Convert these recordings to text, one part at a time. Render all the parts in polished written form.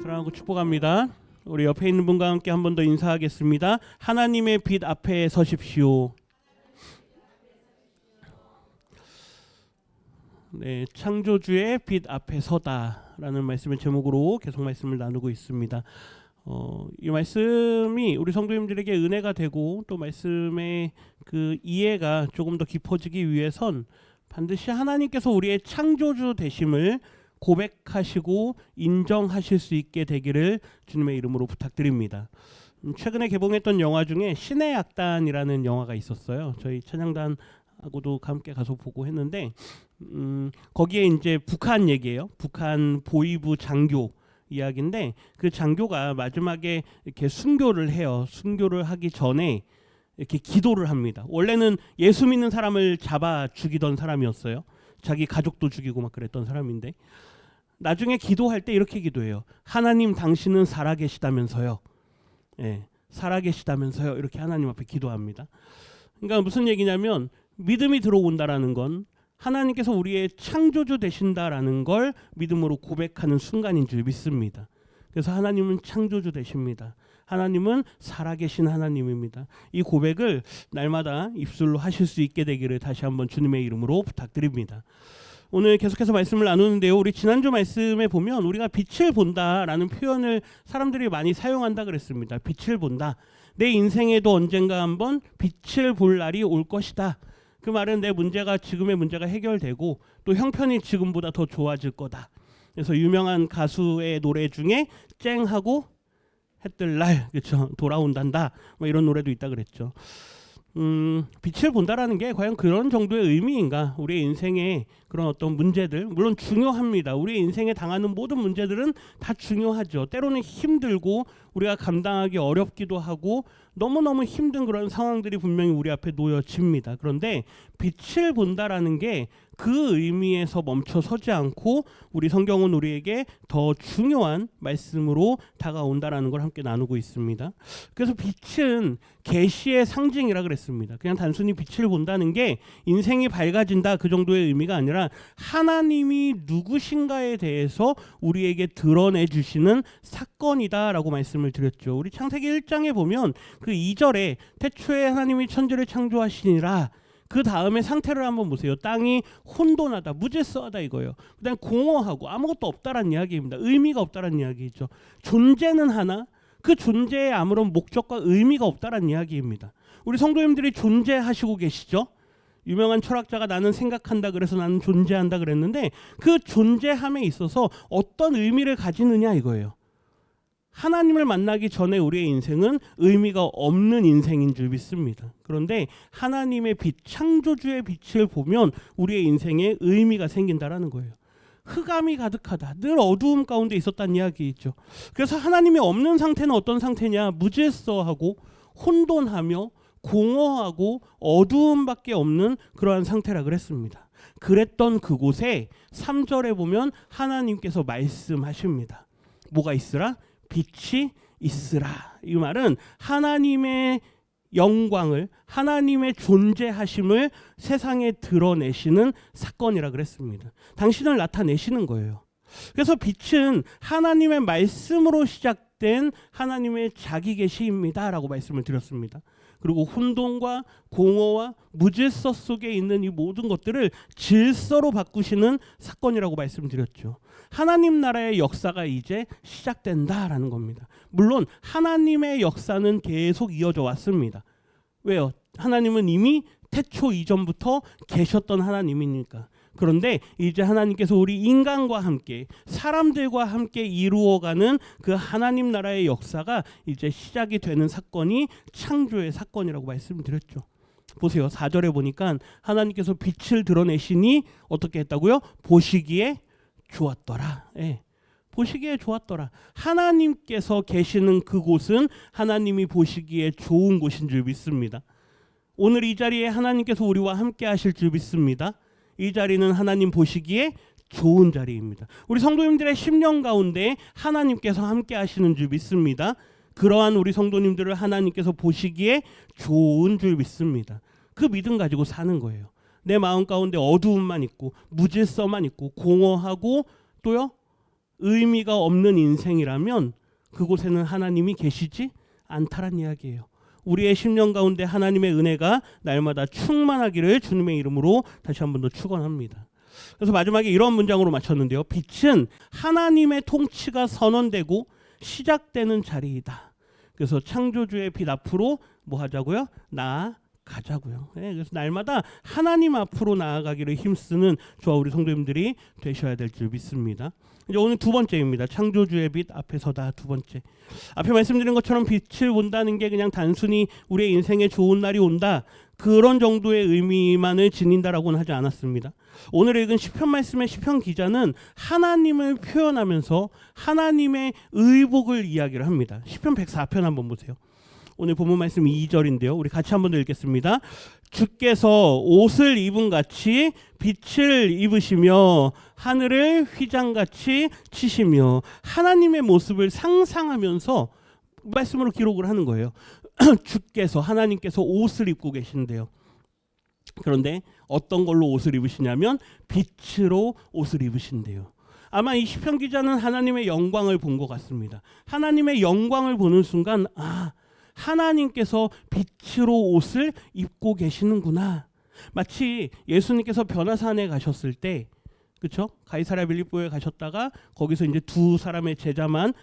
사랑하고 축복합니다. 우리 옆에 있는 분과 함께 한 번 더 인사하겠습니다. 하나님의 빛 앞에 서십시오. 네, 창조주의 빛 앞에 서다라는 말씀의 제목으로 계속 말씀을 나누고 있습니다. 이 말씀이 우리 성도님들에게 은혜가 되고 또 말씀의 그 이해가 조금 더 깊어지기 위해선 반드시 하나님께서 우리의 창조주 되심을 고백하시고 인정하실 수 있게 되기를 주님의 이름으로 부탁드립니다. 최근에 개봉했던 영화 중에 신의 약단이라는 영화가 있었어요. 저희 찬양단하고도 함께 가서 보고 했는데 거기에 이제 북한 얘기예요. 북한 보위부 장교 이야기인데 그 장교가 마지막에 이렇게 순교를 해요. 순교를 하기 전에 이렇게 기도를 합니다. 원래는 예수 믿는 사람을 잡아 죽이던 사람이었어요. 자기 가족도 죽이고 막 그랬던 사람인데 나중에 기도할 때 이렇게 기도해요. 하나님 당신은 살아계시다면서요. 예, 살아계시다면서요. 이렇게 하나님 앞에 기도합니다. 그러니까 무슨 얘기냐면 믿음이 들어온다라는 건 하나님께서 우리의 창조주 되신다라는 걸 믿음으로 고백하는 순간인 줄 믿습니다. 그래서 하나님은 창조주 되십니다. 하나님은 살아계신 하나님입니다. 이 고백을 날마다 입술로 하실 수 있게 되기를 다시 한번 주님의 이름으로 부탁드립니다. 오늘 계속해서 말씀을 나누는데요. 우리 지난주 말씀에 보면 우리가 빛을 본다라는 표현을 사람들이 많이 사용한다 그랬습니다. 빛을 본다. 내 인생에도 언젠가 한번 빛을 볼 날이 올 것이다. 그 말은 내 문제가 지금의 문제가 해결되고 또 형편이 지금보다 더 좋아질 거다. 그래서 유명한 가수의 노래 중에 쨍하고 해뜰 날 그렇죠. 돌아온단다. 뭐 이런 노래도 있다 그랬죠. 빛을 본다라는 게 과연 그런 정도의 의미인가? 우리의 인생에 그런 어떤 문제들 물론 중요합니다. 우리의 인생에 당하는 모든 문제들은 다 중요하죠. 때로는 힘들고 우리가 감당하기 어렵기도 하고 너무너무 힘든 그런 상황들이 분명히 우리 앞에 놓여집니다. 그런데 빛을 본다라는 게 그 의미에서 멈춰 서지 않고 우리 성경은 우리에게 더 중요한 말씀으로 다가온다라는 걸 함께 나누고 있습니다. 그래서 빛은 계시의 상징이라 그랬습니다. 그냥 단순히 빛을 본다는 게 인생이 밝아진다 그 정도의 의미가 아니라 하나님이 누구신가에 대해서 우리에게 드러내 주시는 사건이다라고 말씀을 드렸죠. 우리 창세기 1장에 보면 그 2절에 태초에 하나님이 천지를 창조하시니라 그 다음에 상태를 한번 보세요. 땅이 혼돈하다, 무질서하다 이거예요. 그다음 공허하고 아무것도 없다라는 이야기입니다. 의미가 없다라는 이야기죠. 존재는 하나, 그 존재에 아무런 목적과 의미가 없다라는 이야기입니다. 우리 성도님들이 존재하시고 계시죠? 유명한 철학자가 나는 생각한다 그래서 나는 존재한다 그랬는데 그 존재함에 있어서 어떤 의미를 가지느냐 이거예요. 하나님을 만나기 전에 우리의 인생은 의미가 없는 인생인 줄 믿습니다. 그런데 하나님의 빛, 창조주의 빛을 보면 우리의 인생에 의미가 생긴다라는 거예요. 흑암이 가득하다. 늘 어두움 가운데 있었다는 이야기죠. 그래서 하나님이 없는 상태는 어떤 상태냐? 무질서하고 혼돈하며 공허하고 어두움밖에 없는 그러한 상태라 그랬습니다. 그랬던 그곳에 3절에 보면 하나님께서 말씀하십니다. 뭐가 있으라? 빛이 있으라. 이 말은 하나님의 영광을 하나님의 존재하심을 세상에 드러내시는 사건이라 그랬습니다. 당신을 나타내시는 거예요. 그래서 빛은 하나님의 말씀으로 시작된 하나님의 자기 계시입니다 라고 말씀을 드렸습니다. 그리고 혼돈과 공허와 무질서 속에 있는 이 모든 것들을 질서로 바꾸시는 사건이라고 말씀드렸죠. 하나님 나라의 역사가 이제 시작된다라는 겁니다. 물론 하나님의 역사는 계속 이어져 왔습니다. 왜요? 하나님은 이미 태초 이전부터 계셨던 하나님이니까. 그런데 이제 하나님께서 우리 인간과 함께 사람들과 함께 이루어가는 그 하나님 나라의 역사가 이제 시작이 되는 사건이 창조의 사건이라고 말씀드렸죠. 보세요. 4절에 보니까 하나님께서 빛을 드러내시니 어떻게 했다고요? 보시기에 좋았더라. 예. 보시기에 좋았더라. 하나님께서 계시는 그곳은 하나님이 보시기에 좋은 곳인 줄 믿습니다. 오늘 이 자리에 하나님께서 우리와 함께 하실 줄 믿습니다. 이 자리는 하나님 보시기에 좋은 자리입니다. 우리 성도님들의 심령 가운데 하나님께서 함께 하시는 줄 믿습니다. 그러한 우리 성도님들을 하나님께서 보시기에 좋은 줄 믿습니다. 그 믿음 가지고 사는 거예요. 내 마음 가운데 어두움만 있고 무질서만 있고 공허하고 또요 의미가 없는 인생이라면 그곳에는 하나님이 계시지 않다란 이야기예요. 우리의 심령 가운데 하나님의 은혜가 날마다 충만하기를 주님의 이름으로 다시 한 번 더 축원합니다. 그래서 마지막에 이런 문장으로 마쳤는데요. 빛은 하나님의 통치가 선언되고 시작되는 자리이다. 그래서 창조주의 빛 앞으로 뭐 하자고요? 나아가자고요. 네, 그래서 날마다 하나님 앞으로 나아가기를 힘쓰는 저와 우리 성도님들이 되셔야 될 줄 믿습니다. 이제 오늘 두 번째입니다. 창조주의 빛 앞에 서다. 두 번째. 앞에 말씀드린 것처럼 빛을 본다는 게 그냥 단순히 우리의 인생에 좋은 날이 온다, 그런 정도의 의미만을 지닌다라고는 하지 않았습니다. 오늘 읽은 시편 말씀의 시편 기자는 하나님을 표현하면서 하나님의 의복을 이야기를 합니다. 시편 104편 한번 보세요. 오늘 본문 말씀 2절인데요. 우리 같이 한번 더 읽겠습니다. 주께서 옷을 입은 같이 빛을 입으시며 하늘을 휘장같이 치시며, 하나님의 모습을 상상하면서 말씀으로 기록을 하는 거예요. 주께서, 하나님께서 옷을 입고 계신데요. 그런데 어떤 걸로 옷을 입으시냐면 빛으로 옷을 입으신대요. 아마 이 시편 기자는 하나님의 영광을 본 것 같습니다. 하나님의 영광을 보는 순간, 하나님께서 빛으로 옷을 입고 계시는구나. 마치 예수님께서 변화산에 가셨을 때, 그렇죠? 가이사랴 빌립보에 가셨다가 거기서 이제 두 사람의 제자만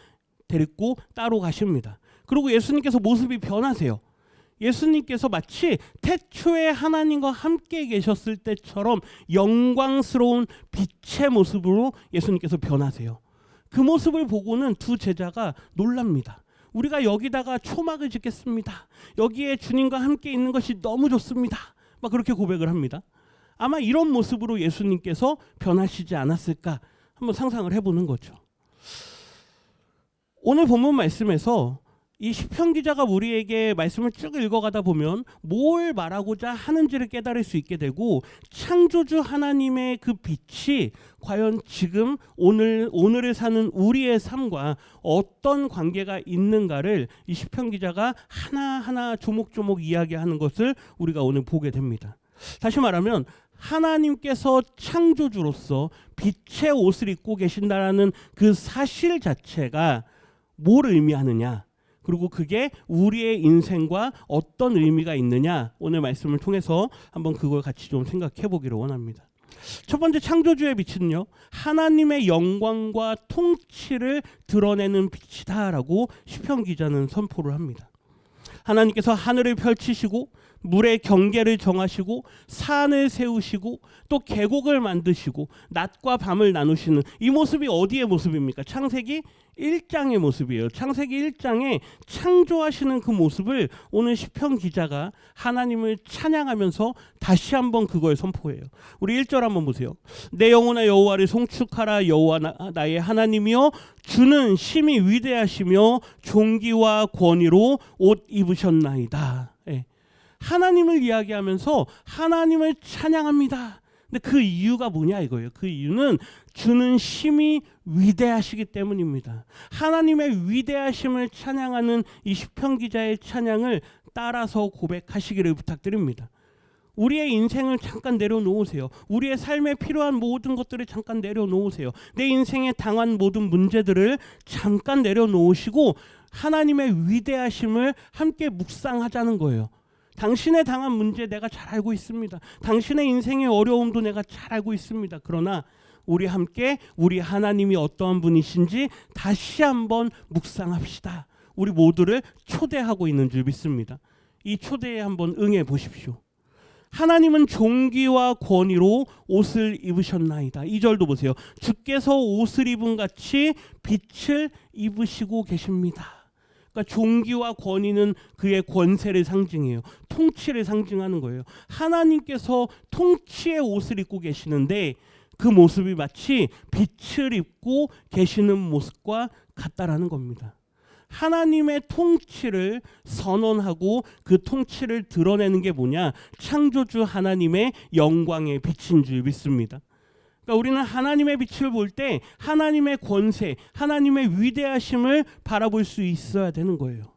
데리고 따로 가십니다. 그리고 예수님께서 모습이 변하세요. 예수님께서 마치 태초에 하나님과 함께 계셨을 때처럼 영광스러운 빛의 모습으로 예수님께서 변하세요. 그 모습을 보고는 두 제자가 놀랍니다. 우리가 여기다가 초막을 짓겠습니다. 여기에 주님과 함께 있는 것이 너무 좋습니다. 막 그렇게 고백을 합니다. 아마 이런 모습으로 예수님께서 변하시지 않았을까 한번 상상을 해보는 거죠. 오늘 본문 말씀에서 이 시편 기자가 우리에게 말씀을 쭉 읽어가다 보면 뭘 말하고자 하는지를 깨달을 수 있게 되고, 창조주 하나님의 그 빛이 과연 지금 오늘을 사는 우리의 삶과 어떤 관계가 있는가를 이 시편 기자가 하나하나 조목조목 이야기하는 것을 우리가 오늘 보게 됩니다. 다시 말하면 하나님께서 창조주로서 빛의 옷을 입고 계신다라는 그 사실 자체가 뭘 의미하느냐, 그리고 그게 우리의 인생과 어떤 의미가 있느냐, 오늘 말씀을 통해서 한번 그걸 같이 좀 생각해 보기를 원합니다. 첫 번째, 창조주의 빛은요, 하나님의 영광과 통치를 드러내는 빛이다라고 시편 기자는 선포를 합니다. 하나님께서 하늘을 펼치시고 물의 경계를 정하시고 산을 세우시고 또 계곡을 만드시고 낮과 밤을 나누시는 이 모습이 어디의 모습입니까? 창세기 1장의 모습이에요. 창세기 1장에 창조하시는 그 모습을 오늘 시편 기자가 하나님을 찬양하면서 다시 한번 그걸 선포해요. 우리 1절 한번 보세요. 내 영혼아 여호와를 송축하라. 여호와 나의 하나님이여, 주는 심히 위대하시며 존귀와 권위로 옷 입으셨나이다. 하나님을 이야기하면서 하나님을 찬양합니다. 근데 그 이유가 뭐냐 이거예요. 그 이유는 주는 심히 위대하시기 때문입니다. 하나님의 위대하심을 찬양하는 이 시편 기자의 찬양을 따라서 고백하시기를 부탁드립니다. 우리의 인생을 잠깐 내려놓으세요. 우리의 삶에 필요한 모든 것들을 잠깐 내려놓으세요. 내 인생에 당한 모든 문제들을 잠깐 내려놓으시고 하나님의 위대하심을 함께 묵상하자는 거예요. 당신의 당한 문제 내가 잘 알고 있습니다. 당신의 인생의 어려움도 내가 잘 알고 있습니다. 그러나 우리 함께 우리 하나님이 어떠한 분이신지 다시 한번 묵상합시다. 우리 모두를 초대하고 있는 줄 믿습니다. 이 초대에 한번 응해 보십시오. 하나님은 존귀와 권위로 옷을 입으셨나이다. 2절도 보세요. 주께서 옷을 입은 같이 빛을 입으시고 계십니다. 그러니까 존귀와 권위는 그의 권세를 상징해요. 통치를 상징하는 거예요. 하나님께서 통치의 옷을 입고 계시는데 그 모습이 마치 빛을 입고 계시는 모습과 같다라는 겁니다. 하나님의 통치를 선언하고 그 통치를 드러내는 게 뭐냐? 창조주 하나님의 영광의 빛인 줄 믿습니다. 그러니까 우리는 하나님의 빛을 볼 때 하나님의 권세, 하나님의 위대하심을 바라볼 수 있어야 되는 거예요.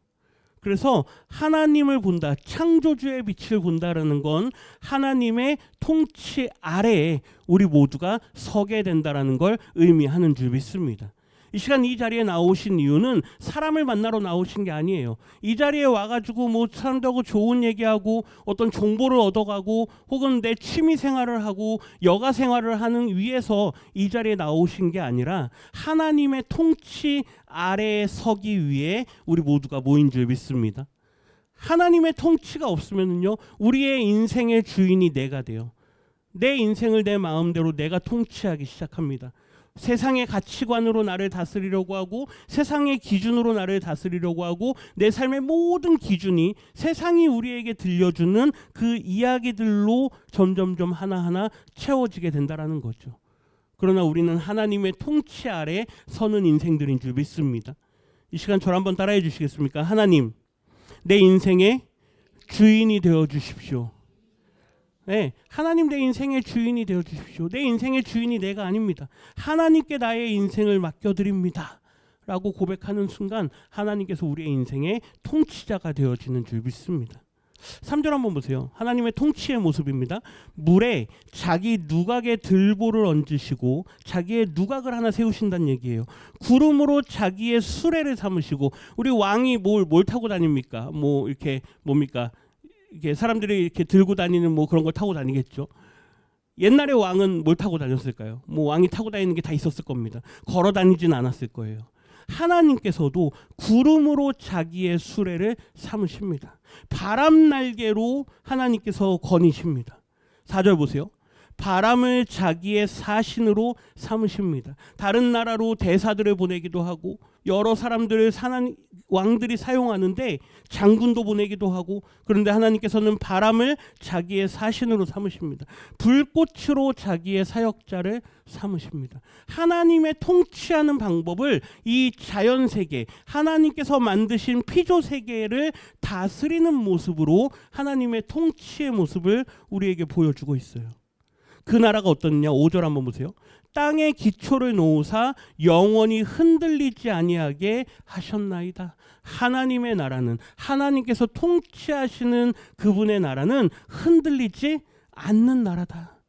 그래서 하나님을 본다, 창조주의 빛을 본다라는 건 하나님의 통치 아래에 우리 모두가 서게 된다라는 걸 의미하는 줄 믿습니다. 이 시간 이 자리에 나오신 이유는 사람을 만나러 나오신 게 아니에요. 이 자리에 와가지고 뭐 사람들하고 좋은 얘기하고 어떤 정보를 얻어가고 혹은 내 취미 생활을 하고 여가 생활을 하는 위해서 이 자리에 나오신 게 아니라 하나님의 통치 아래에 서기 위해 우리 모두가 모인 줄 믿습니다. 하나님의 통치가 없으면요, 우리의 인생의 주인이 내가 돼요. 내 인생을 내 마음대로 내가 통치하기 시작합니다. 세상의 가치관으로 나를 다스리려고 하고 세상의 기준으로 나를 다스리려고 하고 내 삶의 모든 기준이 세상이 우리에게 들려주는 그 이야기들로 점점점 하나하나 채워지게 된다는 거죠. 그러나 우리는 하나님의 통치 아래 서는 인생들인 줄 믿습니다. 이 시간 저를 한번 따라해 주시겠습니까? 하나님, 내 인생의 주인이 되어 주십시오. 네, 하나님 내 인생의 주인이 되어 주십시오. 내 인생의 주인이 내가 아닙니다. 하나님께 나의 인생을 맡겨드립니다. 라고 고백하는 순간 하나님께서 우리의 인생의 통치자가 되어지는 줄 믿습니다. 3절 한번 보세요. 하나님의 통치의 모습입니다. 물에 자기 누각에 들보를 얹으시고 자기의 누각을 하나 세우신다는 얘기예요. 구름으로 자기의 수레를 삼으시고, 우리 왕이 뭘 타고 다닙니까? 뭐 이렇게 뭡니까? 이게 사람들이 이렇게 들고 다니는 뭐 그런 걸 타고 다니겠죠. 옛날에 왕은 뭘 타고 다녔을까요? 뭐 왕이 타고 다니는 게 다 있었을 겁니다. 걸어 다니진 않았을 거예요. 하나님께서도 구름으로 자기의 수레를 삼으십니다. 바람 날개로 하나님께서 거니십니다. 4절 보세요. 바람을 자기의 사신으로 삼으십니다. 다른 나라로 대사들을 보내기도 하고 여러 사람들을 왕들이 사용하는데 장군도 보내기도 하고, 그런데 하나님께서는 바람을 자기의 사신으로 삼으십니다. 불꽃으로 자기의 사역자를 삼으십니다. 하나님의 통치하는 방법을 이 자연세계, 하나님께서 만드신 피조세계를 다스리는 모습으로 하나님의 통치의 모습을 우리에게 보여주고 있어요. 그 나라가 어떻냐? 5절 한번 보세요. 땅에 기초를 놓으사 영원히 흔들리지 아니하게 하셨나이다. 하나님의 나라는, 하나님께서 통치하시는 그분의 나라는 흔들리지 않는 나라다.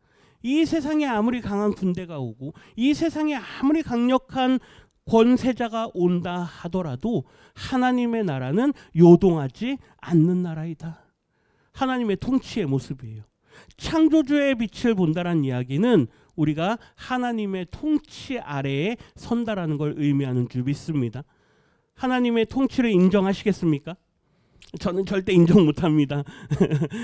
이 세상에 아무리 강한 군대가 오고 이 세상에 아무리 강력한 권세자가 온다 하더라도 하나님의 나라는 요동하지 않는 나라이다. 하나님의 통치의 모습이에요. 창조주의 빛을 본다라는 이야기는 우리가 하나님의 통치 아래에 선다라는 걸 의미하는 줄 믿습니다. 하나님의 통치를 인정하시겠습니까? 저는 절대 인정 못합니다.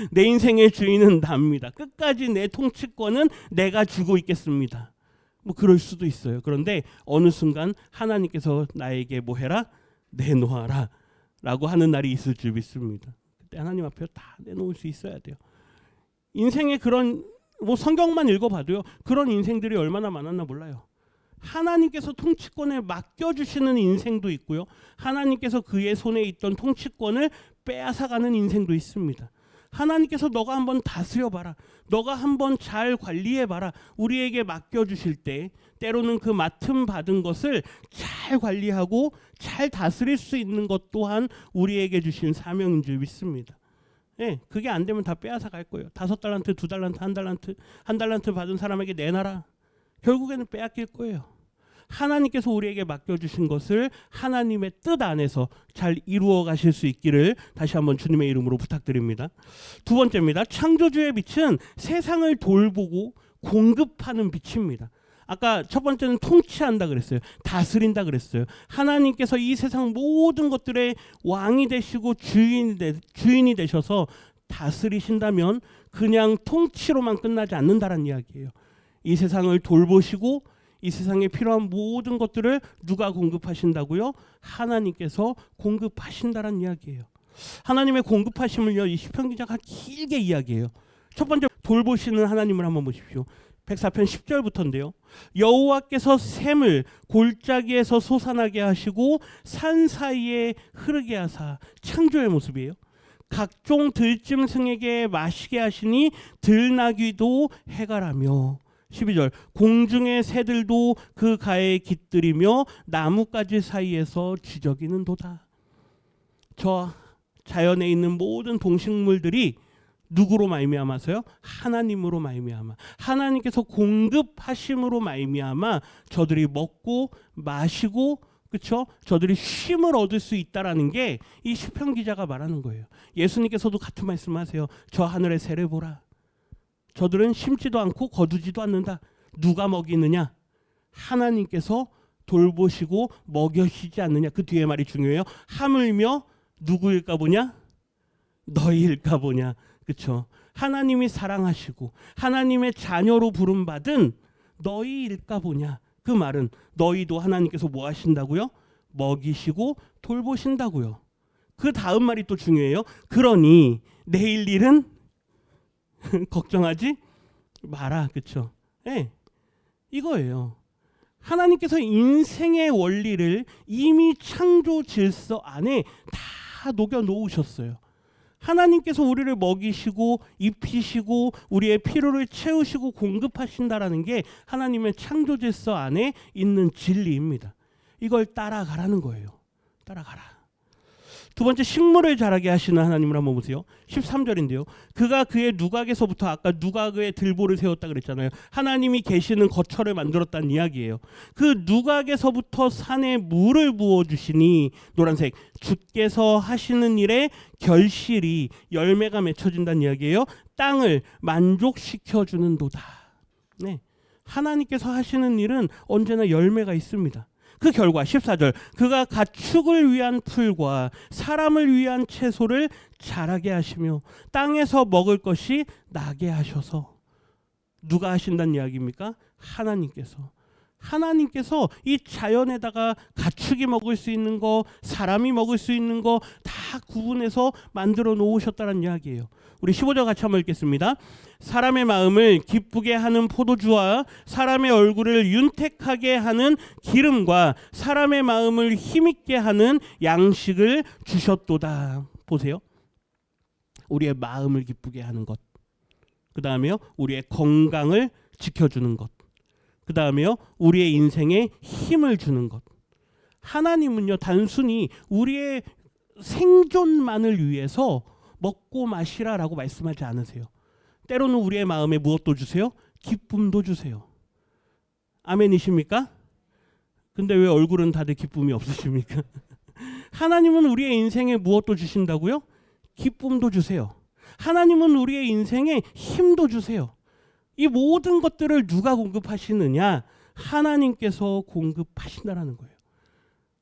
내 인생의 주인은 나입니다. 끝까지 내 통치권은 내가 쥐고 있겠습니다. 뭐 그럴 수도 있어요. 그런데 어느 순간 하나님께서 나에게 뭐 해라? 내놓아라 라고 하는 날이 있을 줄 믿습니다. 그때 하나님 앞에 다 내놓을 수 있어야 돼요. 인생의 그런 뭐 성경만 읽어봐도요, 그런 인생들이 얼마나 많았나 몰라요. 하나님께서 통치권을 맡겨주시는 인생도 있고요, 하나님께서 그의 손에 있던 통치권을 빼앗아가는 인생도 있습니다. 하나님께서 너가 한번 다스려봐라, 너가 한번 잘 관리해봐라, 우리에게 맡겨주실 때 때로는 그 맡음 받은 것을 잘 관리하고 잘 다스릴 수 있는 것 또한 우리에게 주신 사명인 줄 믿습니다. 네, 그게 안 되면 다 빼앗아 갈 거예요. 5달란트, 2달란트, 1달란트 받은 사람에게 내놔라. 결국에는 빼앗길 거예요. 하나님께서 우리에게 맡겨주신 것을 하나님의 뜻 안에서 잘 이루어 가실 수 있기를 다시 한번 주님의 이름으로 부탁드립니다. 두 번째입니다. 창조주의 빛은 세상을 돌보고 공급하는 빛입니다. 아까 첫 번째는 통치한다 그랬어요. 다스린다 그랬어요. 하나님께서 이 세상 모든 것들의 왕이 되시고 주인이 되셔서 다스리신다면 그냥 통치로만 끝나지 않는다는 이야기예요. 이 세상을 돌보시고 이 세상에 필요한 모든 것들을 누가 공급하신다고요? 하나님께서 공급하신다는 이야기예요. 하나님의 공급하심을요, 이 시편 기자가 길게 이야기해요. 첫 번째, 돌보시는 하나님을 한번 보십시오. 104편 10절부터인데요. 여호와께서 샘을 골짜기에서 솟아나게 하시고 산 사이에 흐르게 하사, 창조의 모습이에요. 각종 들짐승에게 마시게 하시니 들나귀도 해가라며. 12절, 공중의 새들도 그 가에 깃들이며 나뭇가지 사이에서 쥐저기는 도다. 저 자연에 있는 모든 동식물들이 누구로 말미암아서요? 하나님으로 말미암아. 하나님께서 공급하심으로 말미암아 저들이 먹고 마시고, 그렇죠? 저들이 쉼을 얻을 수 있다라는 게 이 시편 기자가 말하는 거예요. 예수님께서도 같은 말씀하세요. 저 하늘의 새를 보라. 저들은 심지도 않고 거두지도 않는다. 누가 먹이느냐? 하나님께서 돌보시고 먹여주지 않느냐. 그 뒤에 말이 중요해요. 하물며 누구일까 보냐? 너희일까 보냐. 그렇죠? 하나님이 사랑하시고 하나님의 자녀로 부름받은 너희일까 보냐. 그 말은 너희도 하나님께서 뭐 하신다고요? 먹이시고 돌보신다고요. 그 다음 말이 또 중요해요. 그러니 내일 일은 걱정하지 마라. 그렇죠? 네, 이거예요. 하나님께서 인생의 원리를 이미 창조 질서 안에 다 녹여 놓으셨어요. 하나님께서 우리를 먹이시고 입히시고 우리의 필요를 채우시고 공급하신다라는 게 하나님의 창조 질서 안에 있는 진리입니다. 이걸 따라가라는 거예요. 따라가라. 두 번째, 식물을 자라게 하시는 하나님을 한번 보세요. 13절인데요. 그가 그의 누각에서부터, 아까 누각의 들보를 세웠다 그랬잖아요. 하나님이 계시는 거처를 만들었다는 이야기예요. 그 누각에서부터 산에 물을 부어주시니, 노란색, 주께서 하시는 일에 결실이, 열매가 맺혀진다는 이야기예요. 땅을 만족시켜주는도다. 네, 하나님께서 하시는 일은 언제나 열매가 있습니다. 그 결과 14절, 그가 가축을 위한 풀과 사람을 위한 채소를 자라게 하시며 땅에서 먹을 것이 나게 하셔서. 누가 하신다는 이야기입니까? 하나님께서. 하나님께서 이 자연에다가 가축이 먹을 수 있는 거, 사람이 먹을 수 있는 거 다 구분해서 만들어 놓으셨다는 이야기예요. 우리 15절 같이 한번 읽겠습니다. 사람의 마음을 기쁘게 하는 포도주와 사람의 얼굴을 윤택하게 하는 기름과 사람의 마음을 힘있게 하는 양식을 주셨도다. 보세요. 우리의 마음을 기쁘게 하는 것. 그 다음에요, 우리의 건강을 지켜주는 것. 그 다음에요, 우리의 인생에 힘을 주는 것. 하나님은요, 단순히 우리의 생존만을 위해서 먹고 마시라라고 말씀하지 않으세요. 때로는 우리의 마음에 무엇도 주세요? 기쁨도 주세요. 아멘이십니까? 근데 왜 얼굴은 다들 기쁨이 없으십니까? 하나님은 우리의 인생에 무엇도 주신다고요? 기쁨도 주세요. 하나님은 우리의 인생에 힘도 주세요. 이 모든 것들을 누가 공급하시느냐? 하나님께서 공급하신다라는 거예요.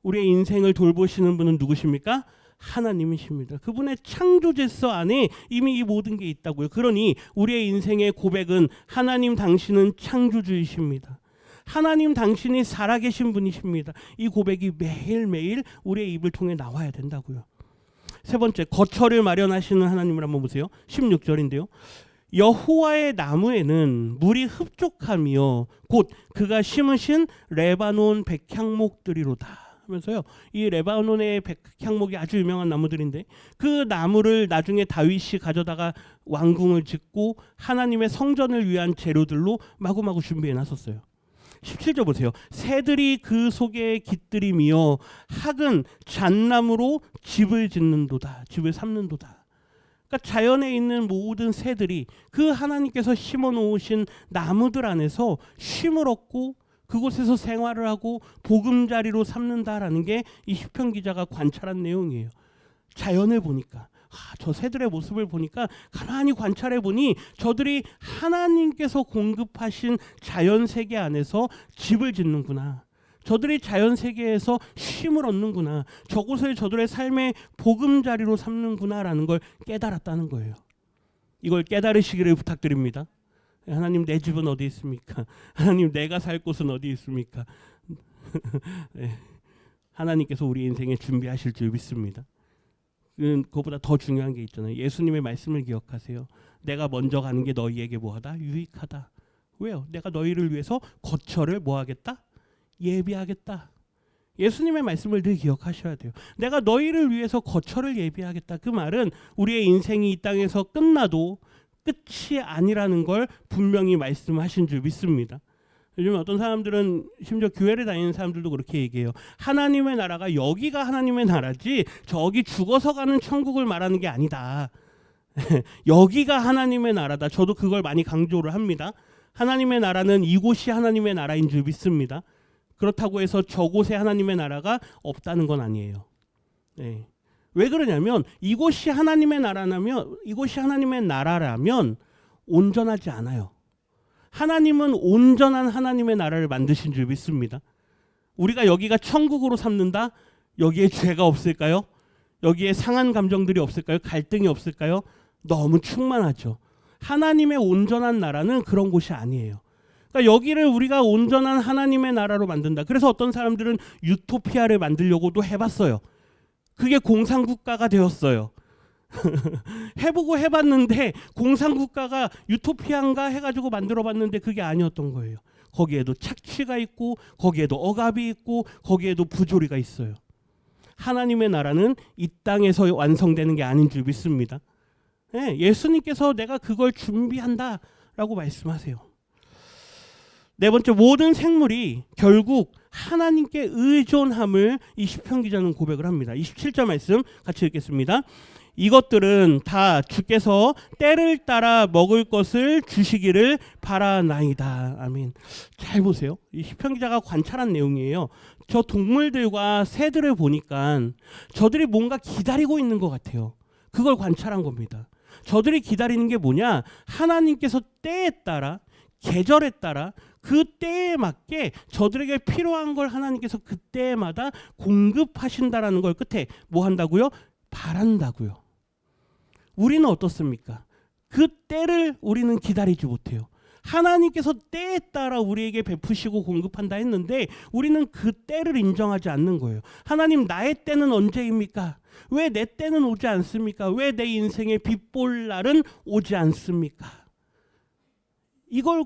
우리의 인생을 돌보시는 분은 누구십니까? 하나님이십니다. 그분의 창조 질서 안에 이미 이 모든 게 있다고요. 그러니 우리의 인생의 고백은 하나님 당신은 창조주이십니다. 하나님 당신이 살아계신 분이십니다. 이 고백이 매일매일 우리의 입을 통해 나와야 된다고요. 세 번째, 거처를 마련하시는 하나님을 한번 보세요. 16절인데요. 여호와의 나무에는 물이 흡족하며 곧 그가 심으신 레바논 백향목들이로다 하면서요. 이 레바논의 백향목이 아주 유명한 나무들인데 그 나무를 나중에 다윗이 가져다가 왕궁을 짓고 하나님의 성전을 위한 재료들로 마구마구 준비해 놨었어요. 17절 보세요. 새들이 그 속에 깃들이며 학은 잣나무로 집을 짓는도다. 집을 삼는도다. 그러니까 자연에 있는 모든 새들이 그 하나님께서 심어 놓으신 나무들 안에서 쉼을 얻고 그곳에서 생활을 하고 보금자리로 삼는다라는 게 이 시편 기자가 관찰한 내용이에요. 자연을 보니까, 저 새들의 모습을 보니까 가만히 관찰해 보니 저들이 하나님께서 공급하신 자연 세계 안에서 집을 짓는구나. 저들이 자연 세계에서 쉼을 얻는구나. 저곳을 저들의 삶의 보금자리로 삼는구나라는 걸 깨달았다는 거예요. 이걸 깨달으시기를 부탁드립니다. 하나님, 내 집은 어디 있습니까? 하나님, 내가 살 곳은 어디 있습니까? 네. 하나님께서 우리 인생에 준비하실 줄 믿습니다. 그것보다 더 중요한 게 있잖아요. 예수님의 말씀을 기억하세요. 내가 먼저 가는 게 너희에게 뭐하다? 유익하다. 왜요? 내가 너희를 위해서 거처를 뭐하겠다? 예비하겠다. 예수님의 말씀을 늘 기억하셔야 돼요. 내가 너희를 위해서 거처를 예비하겠다. 그 말은 우리의 인생이 이 땅에서 끝나도 끝이 아니라는 걸 분명히 말씀하신 줄 믿습니다. 요즘 어떤 사람들은 심지어 교회를 다니는 사람들도 그렇게 얘기해요. 하나님의 나라가 여기가 하나님의 나라지 저기 죽어서 가는 천국을 말하는 게 아니다. 여기가 하나님의 나라다. 저도 그걸 많이 강조를 합니다. 하나님의 나라는 이곳이 하나님의 나라인 줄 믿습니다. 그렇다고 해서 저곳에 하나님의 나라가 없다는 건 아니에요. 네. 왜 그러냐면 이곳이 하나님의 나라라면 온전하지 않아요. 하나님은 온전한 하나님의 나라를 만드신 줄 믿습니다. 우리가 여기가 천국으로 삼는다? 여기에 죄가 없을까요? 여기에 상한 감정들이 없을까요? 갈등이 없을까요? 너무 충만하죠. 하나님의 온전한 나라는 그런 곳이 아니에요. 그러니까 여기를 우리가 온전한 하나님의 나라로 만든다. 그래서 어떤 사람들은 유토피아를 만들려고도 해봤어요. 그게 공산국가가 되었어요. 해보고 해봤는데 공산국가가 유토피아인가 해가지고 만들어봤는데 그게 아니었던 거예요. 거기에도 착취가 있고 거기에도 억압이 있고 거기에도 부조리가 있어요. 하나님의 나라는 이 땅에서 완성되는 게 아닌 줄 믿습니다. 네, 예수님께서 내가 그걸 준비한다라고 말씀하세요. 네 번째, 모든 생물이 결국 하나님께 의존함을 이 시편 기자는 고백을 합니다. 27절 말씀 같이 읽겠습니다. 이것들은 다 주께서 때를 따라 먹을 것을 주시기를 바라나이다. 아멘. 잘 보세요. 이 시편 기자가 관찰한 내용이에요. 저 동물들과 새들을 보니까 저들이 뭔가 기다리고 있는 것 같아요. 그걸 관찰한 겁니다. 저들이 기다리는 게 뭐냐? 하나님께서 때에 따라, 계절에 따라 그 때에 맞게 저들에게 필요한 걸 하나님께서 그때마다 공급하신다라는 걸 끝에 뭐 한다고요? 바란다고요. 우리는 어떻습니까? 그 때를 우리는 기다리지 못해요. 하나님께서 때에 따라 우리에게 베푸시고 공급한다 했는데 우리는 그 때를 인정하지 않는 거예요. 하나님, 나의 때는 언제입니까? 왜 내 때는 오지 않습니까? 왜 내 인생의 빛볼 날은 오지 않습니까? 이걸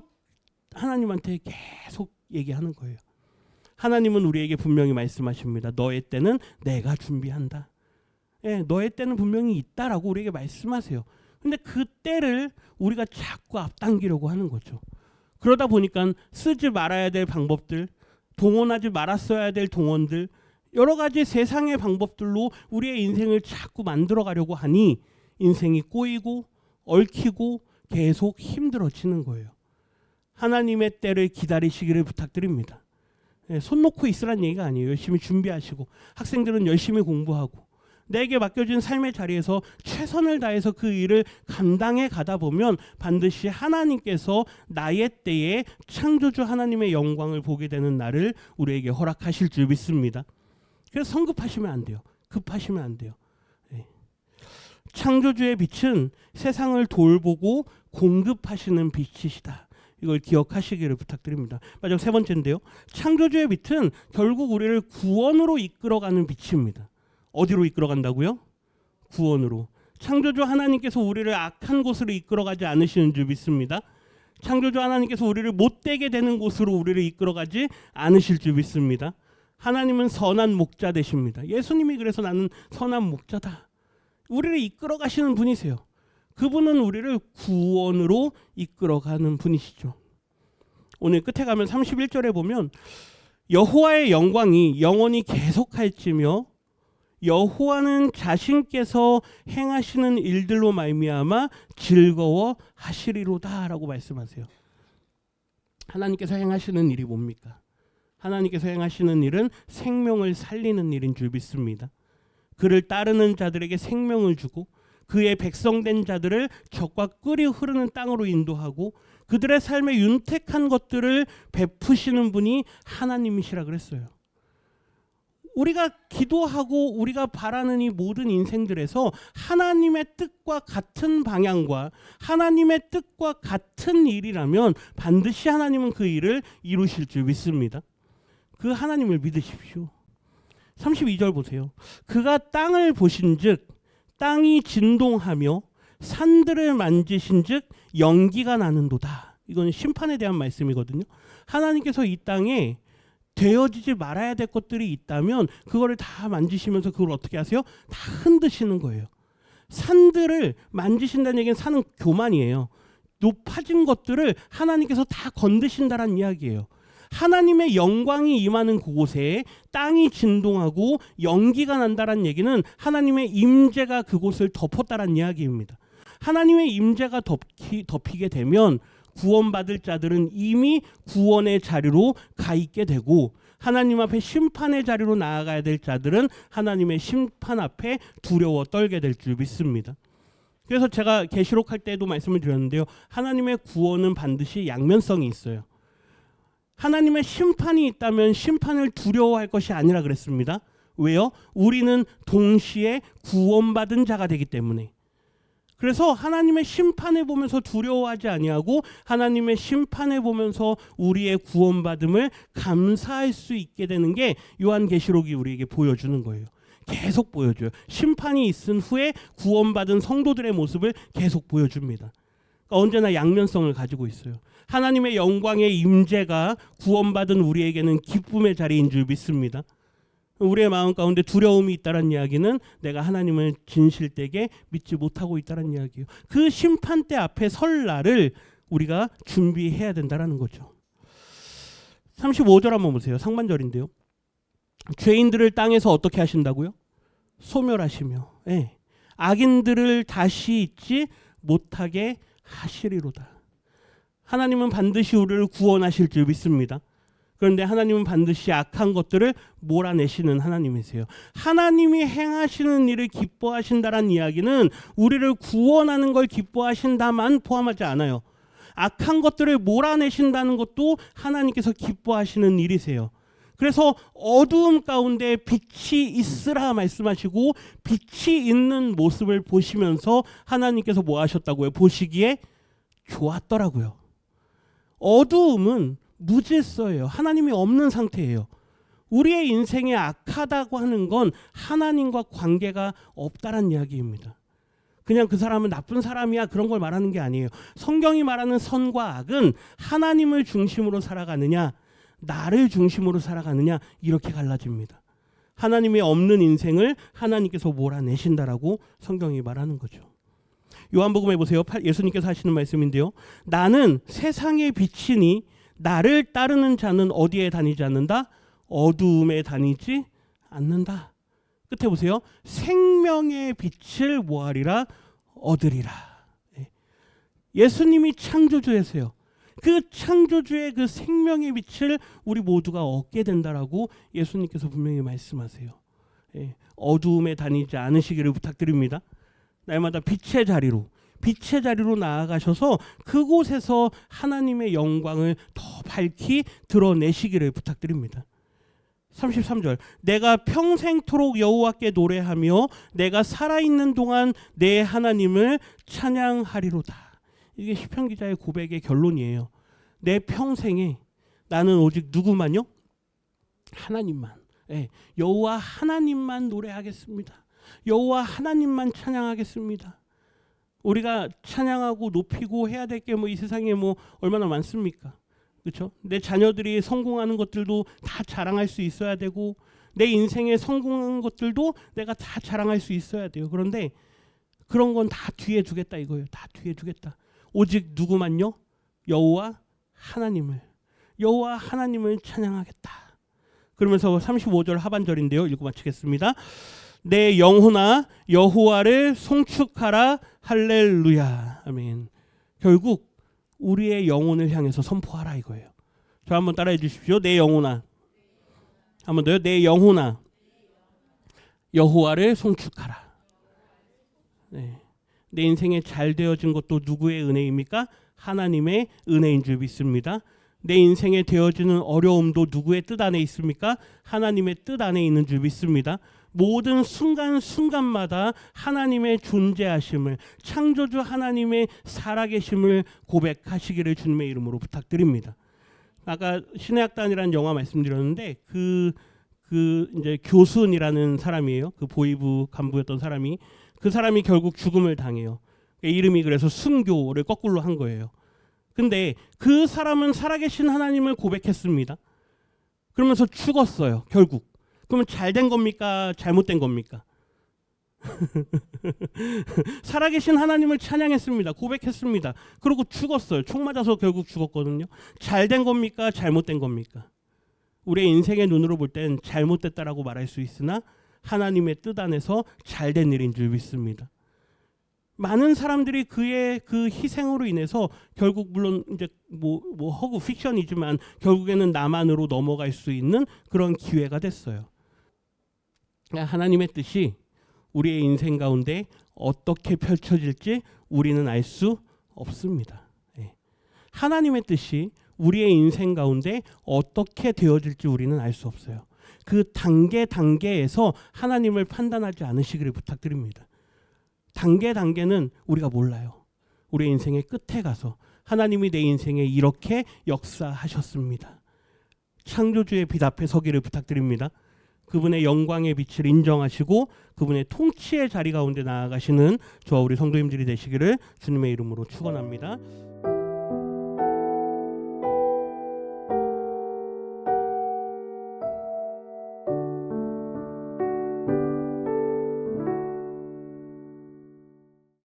하나님한테 계속 얘기하는 거예요. 하나님은 우리에게 분명히 말씀하십니다. 너의 때는 내가 준비한다. 예, 너의 때는 분명히 있다라고 우리에게 말씀하세요. 근데 그 때를 우리가 자꾸 앞당기려고 하는 거죠. 그러다 보니까 쓰지 말아야 될 방법들, 동원하지 말았어야 될 동원들, 여러 가지 세상의 방법들로 우리의 인생을 자꾸 만들어 가려고 하니 인생이 꼬이고 얽히고 계속 힘들어지는 거예요. 하나님의 때를 기다리시기를 부탁드립니다. 손 놓고 있으란 얘기가 아니에요. 열심히 준비하시고 학생들은 열심히 공부하고 내게 맡겨진 삶의 자리에서 최선을 다해서 그 일을 감당해 가다 보면 반드시 하나님께서 나의 때에 창조주 하나님의 영광을 보게 되는 날을 우리에게 허락하실 줄 믿습니다. 그래서 성급하시면 안 돼요. 급하시면 안 돼요. 창조주의 빛은 세상을 돌보고 공급하시는 빛이시다. 이걸 기억하시기를 부탁드립니다. 마지막 세 번째인데요. 창조주의 빛은 결국 우리를 구원으로 이끌어가는 빛입니다. 어디로 이끌어간다고요? 구원으로. 창조주 하나님께서 우리를 악한 곳으로 이끌어가지 않으시는 줄 믿습니다. 창조주 하나님께서 우리를 못되게 되는 곳으로 우리를 이끌어가지 않으실 줄 믿습니다. 하나님은 선한 목자 되십니다. 예수님이 그래서 나는 선한 목자다. 우리를 이끌어가시는 분이세요. 그분은 우리를 구원으로 이끌어가는 분이시죠. 오늘 끝에 가면 31절에 보면 여호와의 영광이 영원히 계속할지며 여호와는 자신께서 행하시는 일들로 말미암아 즐거워하시리로다라고 말씀하세요. 하나님께서 행하시는 일이 뭡니까? 하나님께서 행하시는 일은 생명을 살리는 일인 줄 믿습니다. 그를 따르는 자들에게 생명을 주고 그의 백성된 자들을 적과 끓이 흐르는 땅으로 인도하고 그들의 삶에 윤택한 것들을 베푸시는 분이 하나님이시라 그랬어요. 우리가 기도하고 우리가 바라는 이 모든 인생들에서 하나님의 뜻과 같은 방향과 하나님의 뜻과 같은 일이라면 반드시 하나님은 그 일을 이루실 줄 믿습니다. 그 하나님을 믿으십시오. 32절 보세요. 그가 땅을 보신즉 땅이 진동하며 산들을 만지신즉 연기가 나는도다. 이건 심판에 대한 말씀이거든요. 하나님께서 이 땅에 되어지지 말아야 될 것들이 있다면 그거를 다 만지시면서 그걸 어떻게 하세요? 다 흔드시는 거예요. 산들을 만지신다는 얘기는 산은 교만이에요. 높아진 것들을 하나님께서 다 건드신다는 이야기예요. 하나님의 영광이 임하는 그곳에 땅이 진동하고 연기가 난다는 얘기는 하나님의 임재가 그곳을 덮었다는 이야기입니다. 하나님의 임재가 덮이게 되면 구원받을 자들은 이미 구원의 자리로 가 있게 되고, 하나님 앞에 심판의 자리로 나아가야 될 자들은 하나님의 심판 앞에 두려워 떨게 될 줄 믿습니다. 그래서 제가 계시록 할 때도 말씀을 드렸는데요. 하나님의 구원은 반드시 양면성이 있어요. 하나님의 심판이 있다면 심판을 두려워할 것이 아니라 그랬습니다. 왜요? 우리는 동시에 구원받은 자가 되기 때문에. 그래서 하나님의 심판을 보면서 두려워하지 아니하고 하나님의 심판을 보면서 우리의 구원받음을 감사할 수 있게 되는 게 요한계시록이 우리에게 보여주는 거예요. 계속 보여줘요. 심판이 있은 후에 구원받은 성도들의 모습을 계속 보여줍니다. 그러니까 언제나 양면성을 가지고 있어요. 하나님의 영광의 임재가 구원받은 우리에게는 기쁨의 자리인 줄 믿습니다. 우리의 마음 가운데 두려움이 있다는 이야기는 내가 하나님을 진실되게 믿지 못하고 있다는 이야기예요. 그 심판대 앞에 설 날을 우리가 준비해야 된다는 거죠. 35절 한번 보세요. 상반절인데요. 죄인들을 땅에서 어떻게 하신다고요? 소멸하시며, 예. 악인들을 다시 잊지 못하게 하시리로다. 하나님은 반드시 우리를 구원하실 줄 믿습니다. 그런데 하나님은 반드시 악한 것들을 몰아내시는 하나님이세요. 하나님이 행하시는 일을 기뻐하신다는 이야기는 우리를 구원하는 걸 기뻐하신다만 포함하지 않아요. 악한 것들을 몰아내신다는 것도 하나님께서 기뻐하시는 일이세요. 그래서 어두움 가운데 빛이 있으라 말씀하시고 빛이 있는 모습을 보시면서 하나님께서 뭐 하셨다고요? 보시기에 좋았더라고요. 어두움은 무질서예요. 하나님이 없는 상태예요. 우리의 인생에 악하다고 하는 건 하나님과 관계가 없다란 이야기입니다. 그냥 그 사람은 나쁜 사람이야 그런 걸 말하는 게 아니에요. 성경이 말하는 선과 악은 하나님을 중심으로 살아가느냐 나를 중심으로 살아가느냐 이렇게 갈라집니다. 하나님이 없는 인생을 하나님께서 몰아내신다라고 성경이 말하는 거죠. 요한복음에 보세요. 예수님께서 하시는 말씀인데요. 나는 세상의 빛이니 나를 따르는 자는 어디에 다니지 않는다? 어두움에 다니지 않는다. 끝에 보세요. 생명의 빛을 뭐하리라? 얻으리라. 예수님이 창조주이세요. 그 창조주의 그 생명의 빛을 우리 모두가 얻게 된다라고 예수님께서 분명히 말씀하세요. 어두움에 다니지 않으시기를 부탁드립니다. 날마다 빛의 자리로 나아가셔서 그곳에서 하나님의 영광을 더 밝히 드러내시기를 부탁드립니다. 33절 내가 평생토록 여호와께 노래하며 내가 살아있는 동안 내 하나님을 찬양하리로다. 이게 시편 기자의 고백의 결론이에요. 내 평생에 나는 오직 누구만요? 하나님만. 여호와 하나님만 노래하겠습니다. 여호와 하나님만 찬양하겠습니다. 우리가 찬양하고 높이고 해야 될 게 뭐 이 세상에 뭐 얼마나 많습니까? 그렇죠? 내 자녀들이 성공하는 것들도 다 자랑할 수 있어야 되고 내 인생에 성공한 것들도 내가 다 자랑할 수 있어야 돼요. 그런데 그런 건 다 뒤에 두겠다 이거예요. 다 뒤에 두겠다. 오직 누구만요? 여호와 하나님을 찬양하겠다. 그러면서 35절 하반절인데요. 읽고 마치겠습니다. 내 영혼아 여호와를 송축하라 할렐루야. 아멘. 결국 우리의 영혼을 향해서 선포하라 이거예요. 저 한번 따라해 주십시오. 내 영혼아. 한번 더요. 내 영혼아 여호와를 송축하라. 네. 내 인생에 잘 되어진 것도 누구의 은혜입니까? 하나님의 은혜인 줄 믿습니다. 내 인생에 되어지는 어려움도 누구의 뜻 안에 있습니까? 하나님의 뜻 안에 있는 줄 믿습니다. 모든 순간순간마다 하나님의 존재하심을, 창조주 하나님의 살아계심을 고백하시기를 주님의 이름으로 부탁드립니다. 아까 신의 악단이라는 영화 말씀드렸는데 그 이제 교순이라는 사람이에요. 그 보이부 간부였던 사람이, 그 사람이 결국 죽음을 당해요. 이름이 그래서 순교를 거꾸로 한 거예요. 근데 그 사람은 살아계신 하나님을 고백했습니다. 그러면서 죽었어요. 결국. 그러면 잘된 겁니까? 잘못된 겁니까? 살아계신 하나님을 찬양했습니다. 고백했습니다. 그리고 죽었어요. 총 맞아서 결국 죽었거든요. 잘된 겁니까? 잘못된 겁니까? 우리의 인생의 눈으로 볼 땐 잘못됐다라고 말할 수 있으나 하나님의 뜻 안에서 잘된 일인 줄 믿습니다. 많은 사람들이 그의 그 희생으로 인해서 결국 물론 이제 뭐 허구 픽션이지만 결국에는 남한으로 넘어갈 수 있는 그런 기회가 됐어요. 하나님의 뜻이 우리의 인생 가운데 어떻게 펼쳐질지 우리는 알 수 없습니다. 하나님의 뜻이 우리의 인생 가운데 어떻게 되어질지 우리는 알 수 없어요. 그 단계에서 하나님을 판단하지 않으시기를 부탁드립니다. 단계는 우리가 몰라요. 우리의 인생의 끝에 가서 하나님이 내 인생에 이렇게 역사하셨습니다. 창조주의 빛 앞에 서기를 부탁드립니다. 그분의 영광의 빛을 인정하시고 그분의 통치의 자리 가운데 나아가시는 저와 우리 성도님들이 되시기를 주님의 이름으로 축원합니다.